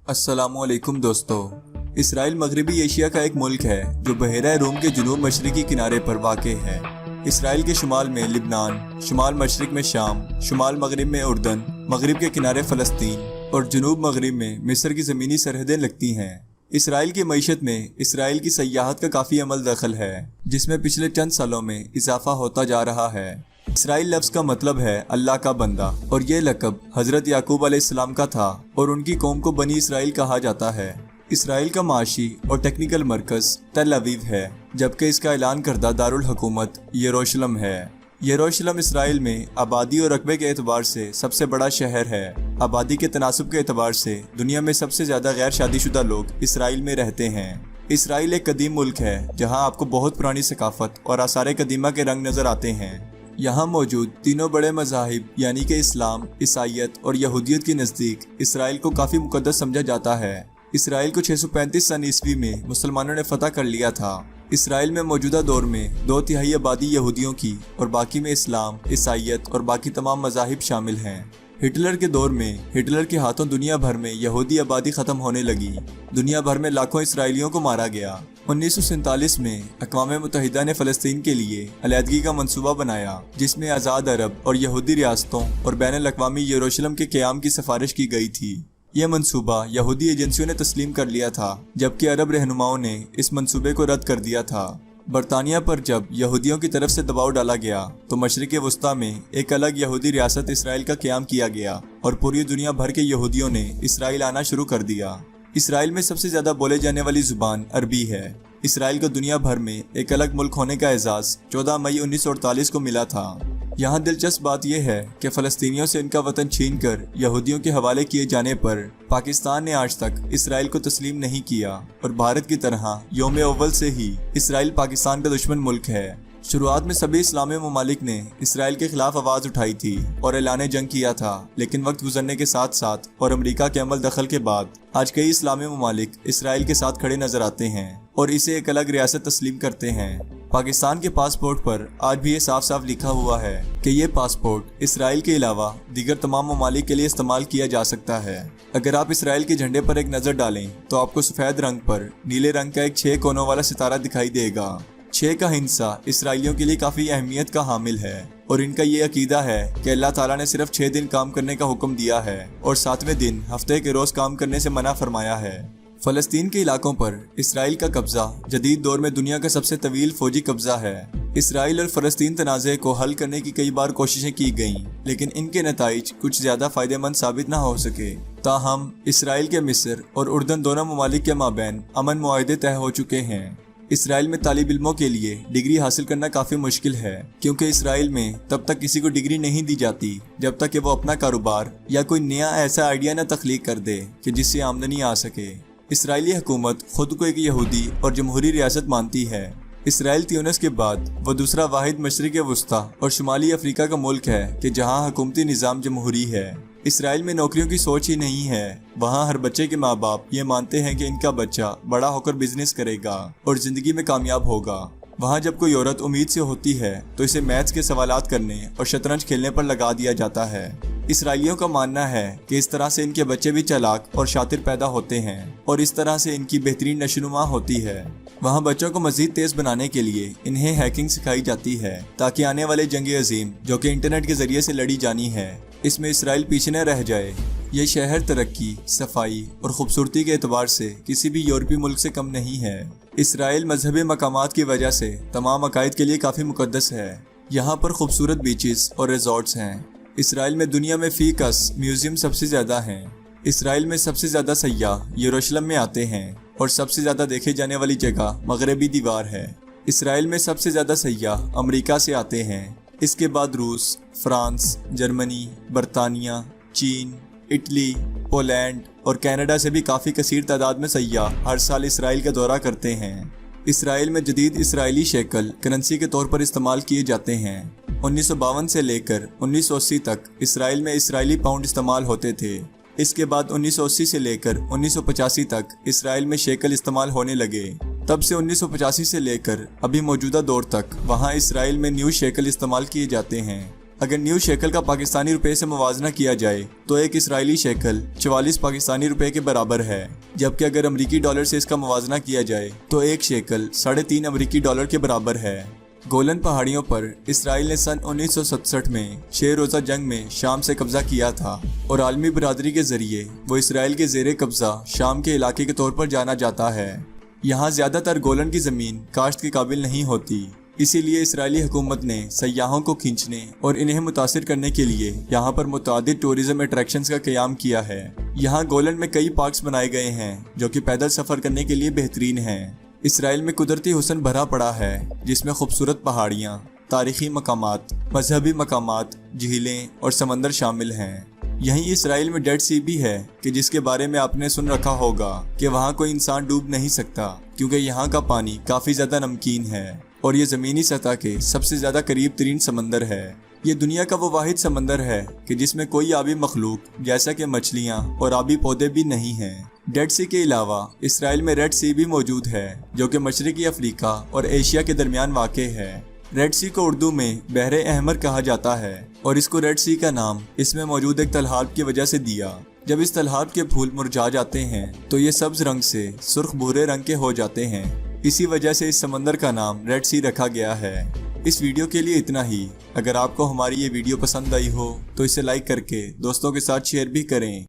अस्सलामु अलैकुम दोस्तों। इसराइल मगरबी एशिया का एक मुल्क है जो बहरा रूम के जुनूब मशरकी किनारे पर वाक़ है। इसराइल के शुमाल में लिबनान, शुमाल मशरक में शाम, शुमाल मगरिब में उर्दन, मगरिब के किनारे फ़लस्तीन और जुनूब मगरिब में मिस्र की ज़मीनी सरहदें लगती हैं। इसराइल की मईशत में इसराइल की सयाहत का काफ़ी अमल दखल है, जिसमें पिछले चंद सालों में इजाफा होता जा रहा है। इसराइल लफ्ज़ का मतलब है अल्लाह का बंदा और ये लक़ब हज़रत याकूब अलैहिस्सलाम का था और उनकी कौम को बनी इसराइल कहा जाता है। इसराइल का माशी और टेक्निकल मरकज़ तल अवीव है, जबकि इसका ऐलान करदा दारुल हुकूमत यरूशलेम है। यरूशलेम इसराइल में आबादी और रकबे के एतबार से सबसे बड़ा शहर है। आबादी के तनासुब के एतबार से दुनिया में सबसे ज़्यादा गैर शादीशुदा लोग इसराइल में रहते हैं। इसराइल एक कदीम मुल्क है जहाँ आपको बहुत पुरानी सकाफत और आसार कदीमा के रंग नज़र आते हैं। यहाँ मौजूद तीनों बड़े मज़ाहिब यानी कि इस्लाम, ईसाईयत और यहूदियत के नज़दीक इसराइल को काफ़ी मुक़द्दस समझा जाता है। इसराइल को 635 सन ईस्वी में मुसलमानों ने फतह कर लिया था। इसराइल में मौजूदा दौर में 2/3 आबादी यहूदियों की और बाकी में इस्लाम, ईसाईयत और बाकी तमाम मज़ाहिब शामिल हैं। हिटलर के दौर में हिटलर के हाथों दुनिया भर में यहूदी आबादी ख़त्म होने लगी। दुनिया भर में लाखों इसराइलियों को मारा गया। 1947 में अक़वाम मुत्तहिदा ने फ़लस्तीन के लिए अलहदगी का मंसूबा बनाया, जिसमें आज़ाद अरब और यहूदी रियासतों और बैनुल-अक़वामी यरूशलेम के क़याम की सिफारिश की गई थी। यह मंसूबा यहूदी एजेंसियों ने तस्लीम कर लिया था, जबकि अरब रहनुमाओं ने इस मंसूबे को रद्द कर दिया था। बरतानिया पर जब यहूदियों की तरफ से दबाव डाला गया तो मशरिक़ वस्ता में एक अलग यहूदी रियासत इसराइल का क़याम किया गया और पूरी दुनिया भर के यहूदियों ने इसराइल आना शुरू कर दिया। इसराइल में सबसे ज़्यादा बोले जाने वाली ज़ुबान अरबी है। इसराइल को दुनिया भर में एक अलग मुल्क होने का एजाज़ 14 मई 1948 को मिला था। यहाँ दिलचस्प बात यह है कि फ़लस्तीनियों से इनका वतन छीन कर यहूदियों के हवाले किए जाने पर पाकिस्तान ने आज तक इसराइल को तस्लीम नहीं किया और भारत की तरह यौम अव्वल से ही इसराइल पाकिस्तान का दुश्मन मुल्क है। शुरुआत में सभी इस्लामी ममालिक ने इसराइल के खिलाफ आवाज़ उठाई थी और ऐलान जंग किया था, लेकिन वक्त गुजरने के साथ साथ और अमेरिका के अमल दखल के बाद आज कई इस्लामी ममालिक इसराइल के साथ खड़े नजर आते हैं और इसे एक अलग रियासत तस्लीम करते हैं। पाकिस्तान के पासपोर्ट पर आज भी ये साफ साफ लिखा हुआ है कि ये पासपोर्ट इसराइल के अलावा दीगर तमाम ममालिक के लिए इस्तेमाल किया जा सकता है। अगर आप इसराइल के झंडे पर एक नज़र डालें तो आपको सफ़ेद रंग पर नीले रंग का एक 6 कोनों वाला सितारा दिखाई देगा। 6 का हिंसा इसराइलियों के लिए काफ़ी अहमियत का हामिल है और इनका ये अकीदा है कि अल्लाह ताला ने सिर्फ 6 दिन काम करने का हुक्म दिया है और 7वें दिन हफ्ते के रोज़ काम करने से मना फरमाया है। फ़लस्तीन के इलाकों पर इसराइल का कब्ज़ा जदीद दौर में दुनिया का सबसे तवील फौजी कब्ज़ा है। इसराइल और फ़लस्तीन तनाज़े को हल करने की कई बार कोशिशें की गईं, लेकिन इनके नताइज कुछ ज़्यादा फ़ायदेमंद साबित न हो सके। ताहम इसराइल के मिस्र और उर्दन दोनों ममालिक के माबैन अमन मुआहदे तय हो चुके हैं। इसराइल में तालिब इल्मों के लिए डिग्री हासिल करना काफ़ी मुश्किल है, क्योंकि इसराइल में तब तक किसी को डिग्री नहीं दी जाती जब तक कि वो अपना कारोबार या कोई नया ऐसा आइडिया न तख्लीक कर दे कि जिससे आमदनी आ सके। इसराइली हुकूमत खुद को एक यहूदी और जमहूरी रियासत मानती है। इसराइल त्यूनिस के बाद वो दूसरा वाहिद मशरिक़ वस्ता और शुमाली अफ्रीका का मुल्क है कि जहाँ हुकूमती निज़ाम जमहूरी है। इसराइल में नौकरियों की सोच ही नहीं है। वहाँ हर बच्चे के माँ बाप ये मानते हैं कि इनका बच्चा बड़ा होकर बिजनेस करेगा और ज़िंदगी में कामयाब होगा। वहाँ जब कोई औरत उम्मीद से होती है तो इसे मैथ्स के सवालात करने और शतरंज खेलने पर लगा दिया जाता है। इसराइलियों का मानना है कि इस तरह से इनके बच्चे भी चालाक और शातिर पैदा होते हैं और इस तरह से इनकी बेहतरीन नशोनुमा होती है। वहाँ बच्चों को मजीद तेज़ बनाने के लिए इन्हें हैकिंग सिखाई जाती है ताकि आने वाले जंग अजीम जो कि इंटरनेट के ज़रिए से लड़ी जानी है, इसमें इसराइल पीछे न रह जाए। ये शहर तरक्की, सफाई और खूबसूरती के एतबार से किसी भी यूरोपीय मुल्क से कम नहीं है। इसराइल मजहबी मकामात की वजह से तमाम अकायद के लिए काफ़ी मुकद्दस है। यहाँ पर खूबसूरत बीचेस और रिजॉर्ट्स हैं। इसराइल में दुनिया में फ़ी कस म्यूज़ियम सबसे ज़्यादा हैं। इसराइल में सबसे ज़्यादा सयाह यरूशलेम में आते हैं और सबसे ज़्यादा देखे जाने वाली जगह मगरबी दीवार है। इसराइल में सबसे ज़्यादा सयाह अमेरिका से आते हैं। इसके बाद रूस, फ्रांस, जर्मनी, बरतानिया, चीन, इटली, पोलैंड और कनाडा से भी काफ़ी कसीर तादाद में सयाह हर साल इसराइल का दौरा करते हैं। इसराइल में जदीद इसराइली शेकल करेंसी के तौर पर इस्तेमाल किए जाते हैं। 1952 से लेकर 1980 तक इसराइल में इसराइली पाउंड इस्तेमाल होते थे। इसके बाद 1980 से लेकर 1985 तक इसराइल में शेकल इस्तेमाल होने लगे। तब से 1985 से लेकर अभी मौजूदा दौर तक वहाँ इसराइल में न्यू शेकल इस्तेमाल किए जाते हैं। अगर न्यू शेकल का पाकिस्तानी रुपए से मुवाजना किया जाए तो एक इसराइली शेकल 44 पाकिस्तानी रुपए के बराबर है, जबकि अगर अमरीकी डॉलर से इसका मुवाजना किया जाए तो एक शेकल 3.5 अमरीकी डॉलर के बराबर है। गोलन पहाड़ियों पर इसराइल ने सन 1967 में 6 रोज़ा जंग में शाम से कब्जा किया था और आलमी बरादरी के जरिए वो इसराइल के ज़ेरे कब्जा शाम के इलाके के तौर पर जाना जाता है। यहाँ ज़्यादातर गोलन की ज़मीन काश्त के काबिल नहीं होती, इसीलिए इसराइली हुकूमत ने सयाहों को खींचने और इन्हें मुतासिर करने के लिए यहाँ पर मुतादिद टूरिज्म अट्रैक्शंस का क़याम किया है। यहाँ गोलन में कई पार्क्स बनाए गए हैं जो कि पैदल सफ़र करने के लिए बेहतरीन हैं। इसराइल में कुदरती हुस्न भरा पड़ा है, जिसमें खूबसूरत पहाड़ियाँ, तारीखी मकामात, मजहबी मकामात, झीलें और समंदर शामिल हैं। यहीं इसराइल में डेड सी भी है कि जिसके बारे में आपने सुन रखा होगा कि वहाँ कोई इंसान डूब नहीं सकता, क्योंकि यहाँ का पानी काफ़ी ज़्यादा नमकीन है और ये ज़मीनी सतह के सबसे ज़्यादा करीब तरीन समंदर है। ये दुनिया का वो वाहिद समंदर है कि जिसमें कोई आबी मखलूक जैसा कि मछलियाँ और आबी पौधे भी नहीं हैं। डेड सी के अलावा इसराइल में रेड सी भी मौजूद है, जो कि मशरकी अफ्रीका और एशिया के दरमियान वाक़े है। रेड सी को उर्दू में बहरे अहमर कहा जाता है और इसको रेड सी का नाम इसमें मौजूद एक तलहाब की वजह से दिया। जब इस तलहाब के फूल मुरझा जाते हैं तो ये सब्ज रंग से सुर्ख भूरे रंग के हो जाते हैं। इसी वजह से इस समंदर का नाम रेड सी रखा गया है। इस वीडियो के लिए इतना ही। अगर आपको हमारी ये वीडियो पसंद आई हो तो इसे लाइक करके दोस्तों के साथ शेयर भी करें।